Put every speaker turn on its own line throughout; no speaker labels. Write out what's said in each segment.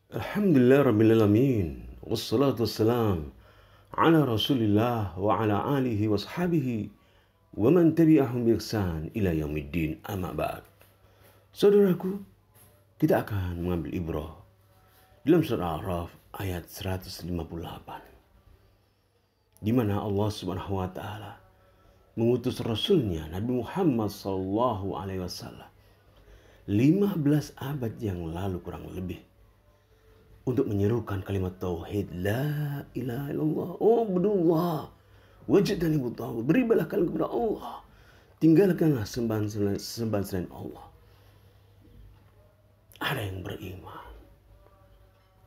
Alhamdulillah Rabbil Alamin. Wassalatu wassalam ala Rasulillah wa ala alihi wa sahabihi wa man tabi'ahum bi ihsan ila yaumiddin, amma ba'd. Saudaraku, kita akan mengambil ibrah dalam surah Al-A'raf ayat 158, di mana Allah Subhanahu wa taala mengutus rasulnya Nabi Muhammad sallallahu alaihi wasallam 15 abad yang lalu kurang lebih untuk menyerukan kalimat tauhid la ilaha illallah, ubudullah wajidani butahu, beribadah kalian kepada Allah, tinggalkanlah sembahan selain Allah. Ada yang beriman,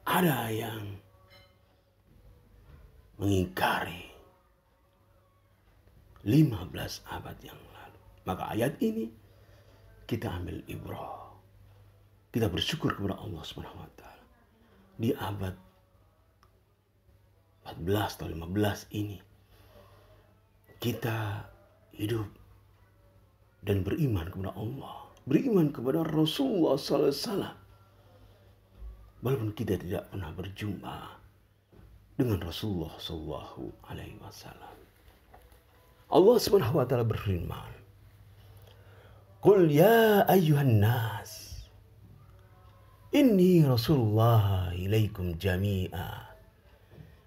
ada yang mengingkari 15 abad yang lalu. Maka ayat ini kita ambil ibrah, kita bersyukur kepada Allah Subhanahu wa taala. Di abad 14 atau 15 ini kita hidup dan beriman kepada Allah, beriman kepada Rasulullah sallallahu alaihi wasallam, walaupun kita tidak pernah berjumpa dengan Rasulullah sallallahu alaihi wasallam. Allah Subhanahu wa taala berfirman, "Qul ya ayyuhan nas, inni Rasulullah ilaikum jami'a."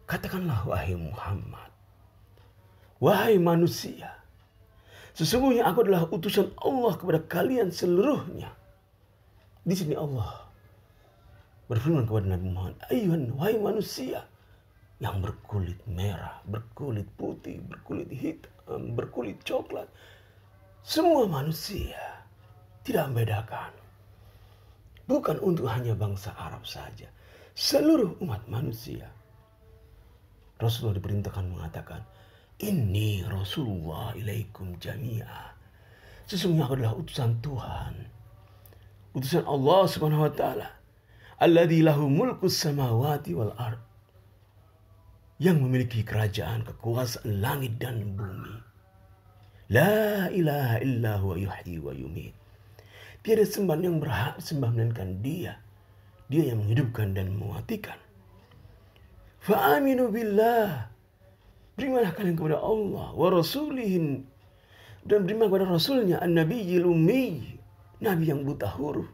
Katakanlah wahai Muhammad, wahai manusia, sesungguhnya aku adalah utusan Allah kepada kalian seluruhnya. Di sini Allah berfirman kepada Nabi Muhammad, ayuhan, wahai manusia yang berkulit merah, berkulit putih, berkulit hitam, berkulit coklat. Semua manusia, tidak membedakan. Bukan untuk hanya bangsa Arab saja, seluruh umat manusia. Rasulullah diperintahkan mengatakan, "Inni Rasulullah ilaikum jami'a." Sesungguhnya aku adalah utusan Tuhan, utusan Allah Subhanahu wa taala, alladzi lahu mulkus samawati wal ard, yang memiliki kerajaan kekuasaan langit dan bumi. La ilaha illa huwa yuhyi wa yumiit. Tiada sembahan yang berhak sembah melainkan Dia. Dia yang menghidupkan dan mematikan. Fa'aminu billah. Berimanlah kalian kepada Allah wa rasulihin, dan beriman kepada Rasulnya an-nabiyil ummi, Nabi yang buta huruf.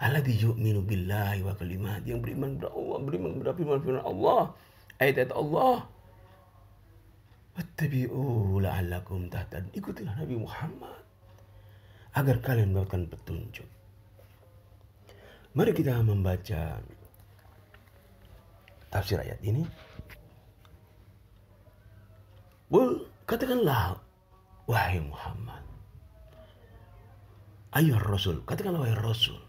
Alladzi yu'minu billahi wa kalimat, yang beriman kepada Allah, beriman kepada firman-firman Allah, ayat-ayat Allah. Wattabi'u la'allakum tahtadun. Ikutilah Nabi Muhammad agar kalian mendapatkan petunjuk. Mari kita membaca tafsir ayat ini. Katakanlah wahai Muhammad, ayuhar Rasul, katakanlah wahai Rasul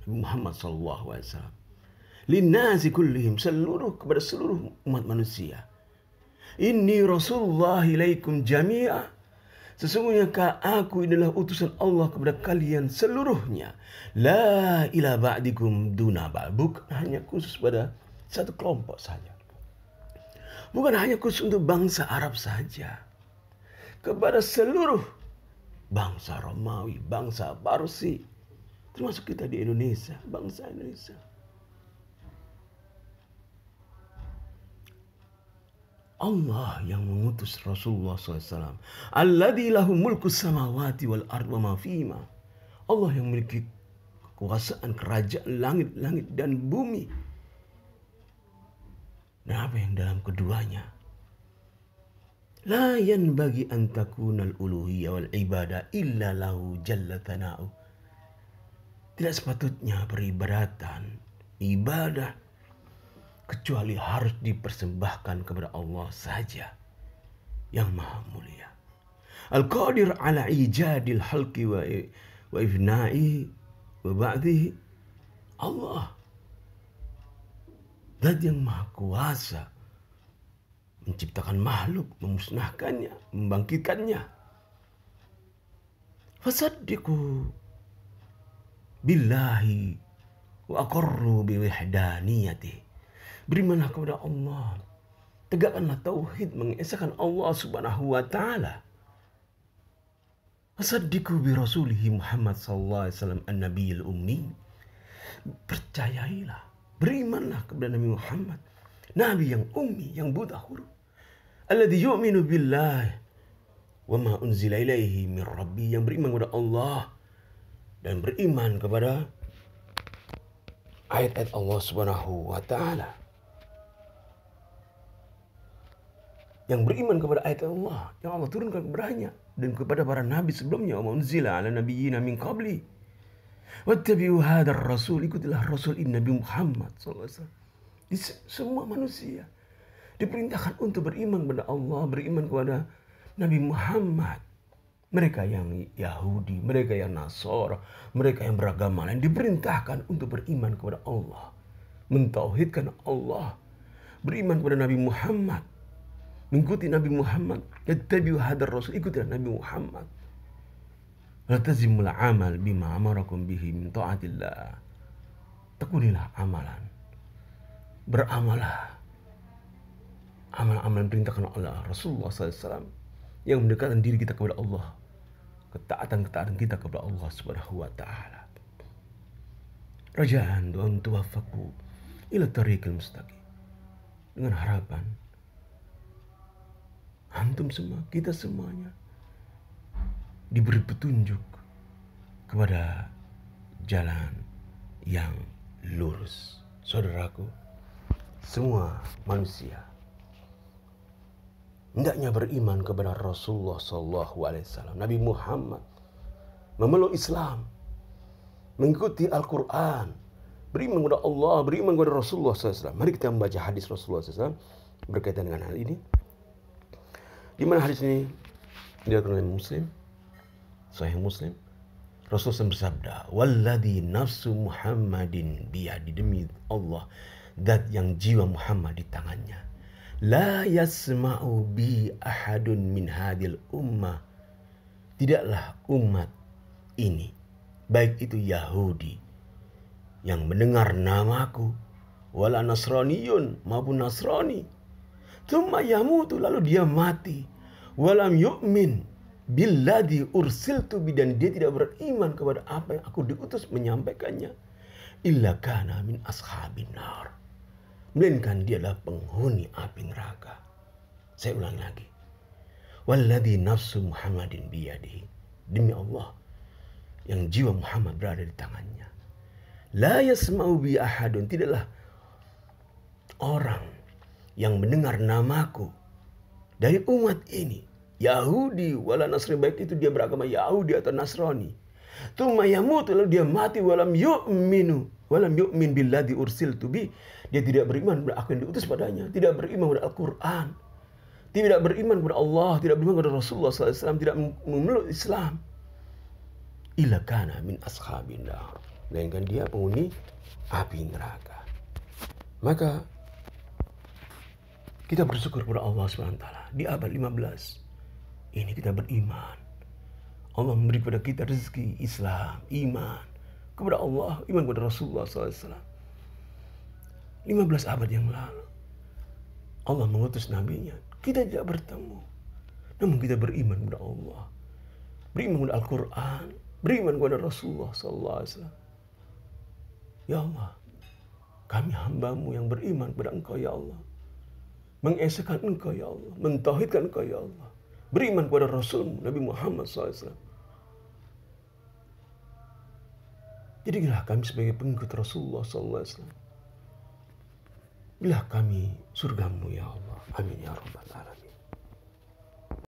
Nabi Muhammad sallallahu alaihi wasallam, linnasi kullihim, kepada seluruh umat manusia. Inni Rasulullah ilaikum jami'a, sesungguhnya aku adalah utusan Allah kepada kalian seluruhnya. La ila ba'dikum duna ba'd, bukan hanya khusus pada satu kelompok saja, bukan hanya khusus untuk bangsa Arab saja, kepada seluruh bangsa Romawi, bangsa Parsi, termasuk kita di Indonesia, bangsa Indonesia. Allah yang mengutus Rasulullah SAW. Alladzi lahu mulkus samawati wal ard wa ma fihima. Allah yang memiliki kekuasaan kerajaan langit-langit dan bumi, dan apa yang dalam keduanya. La yanbaghi an takunal uluhiyah wal ibadah illa lahu jalla thana'u. Tidak sepatutnya peribadatan, ibadah, kecuali harus dipersembahkan kepada Allah saja yang maha mulia. Al-Qadir ala ijadil halqi wa ifna'i wa ba'dihi. Allah, zat yang maha kuasa menciptakan makhluk, memusnahkannya, membangkitkannya. Fasaddiqu billahi wa aqarru biwahdaniyati. Berimanlah kepada Allah, tegakkanlah tauhid, mengesahkan Allah Subhanahu wa taala. Wasaddiqu bi rasulihi Muhammad sallallahu alaihi wasallam an-nabiyil ummi. Percayailah Berimanlah kepada Nabi Muhammad, Nabi yang ummi, yang buta huruf. Alladzi yu'minu billah wa ma unzila ilaihi min rabbi, yang beriman kepada Allah dan beriman kepada ayat-ayat Allah Subhanahu wa taala. Yang beriman kepada ayat Allah yang Allah turunkan kepadanya dan kepada para nabi sebelumnya, wa unzila ala nabiyyina min qabli wattabi'u hadzal rasul, ikutilah rasul ini Nabi Muhammad sallallahu alaihi wasallam. Semua manusia diperintahkan untuk beriman kepada Allah, beriman kepada Nabi Muhammad. Mereka yang Yahudi, mereka yang Nasara, mereka yang beragama lain diperintahkan untuk beriman kepada Allah, mentauhidkan Allah, beriman kepada Nabi Muhammad, mengikuti Nabi Muhammad. Yattabi'u hadzal rasul, ikutilah Nabi Muhammad. Latazimul amal bima amarakum bihi min ta'atillah. Tekunilah amalan, beramalah amalan-amalan perintahkan Allah Rasulullah SAW yang mendekatkan diri kita kepada Allah, ketaatan kita kepada Allah Subhanahu wa taala. Rajaan doan tuwafaku ila tariqil mustaqim, dengan harapan antum semua, kita semuanya diberi petunjuk kepada jalan yang lurus. Saudaraku, semua manusia hendaknya beriman kepada Rasulullah SAW, Nabi Muhammad, memeluk Islam, mengikuti Al-Quran, beriman kepada Allah, beriman kepada Rasulullah SAW. Mari kita membaca hadis Rasulullah SAW berkaitan dengan hal ini. Di mana hadis ini diriwayatkan oleh Muslim, Sahih Muslim. Rasulullah SAW bersabda, "Walladzi nafsu Muhammadin biyadi," demi Allah, zat yang jiwa Muhammad di tangannya, "La yasma'u bi ahadun min hadil ummah," tidaklah umat ini, baik itu Yahudi yang mendengar namaku, wala Nasraniyun, maupun Nasrani, tsumma yamutu, lalu dia mati, walam yu'min billadzi ursiltu bi, dan dia tidak beriman kepada apa yang aku diutus menyampaikannya, illa kana min ashabin nar, melainkan dia adalah penghuni api neraka. Saya ulangi lagi, walladzi nafsu Muhammadin biyadihi, demi Allah yang jiwa Muhammad berada di tangannya, la yasma'u bi ahadun, tidaklah orang yang mendengar namaku dari umat ini, Yahudi wala Nasrani, baik itu dia beragama Yahudi atau Nasrani, tsumma yamut, lalu dia mati, walam yu'min billadzi ursiltu bi, dia tidak beriman kepada aku yang diutus padanya, tidak beriman kepada Al-Quran, tidak beriman kepada Allah, tidak beriman kepada Rasulullah SAW, tidak memeluk Islam, illa kana min ashabin nar, melainkan dia penghuni api neraka. Maka kita bersyukur kepada Allah SWT. Di abad 15 ini kita beriman. Allah memberi kepada kita rezeki Islam, iman kepada Allah, iman kepada Rasulullah SAW. 15 abad yang lalu Allah mengutus nabinya. Kita tidak bertemu, namun kita beriman kepada Allah, beriman kepada Al-Quran, beriman kepada Rasulullah SAW. Ya Allah, kami hambamu yang beriman kepada Engkau ya Allah, mengesahkan Engkau ya Allah, mentauhidkan Engkau ya Allah, beriman kepada Rasulmu Nabi Muhammad SAW. Jadilah kami sebagai pengikut Rasulullah SAW. Bila kami surgamu ya Allah. Amin ya rabbal alamin.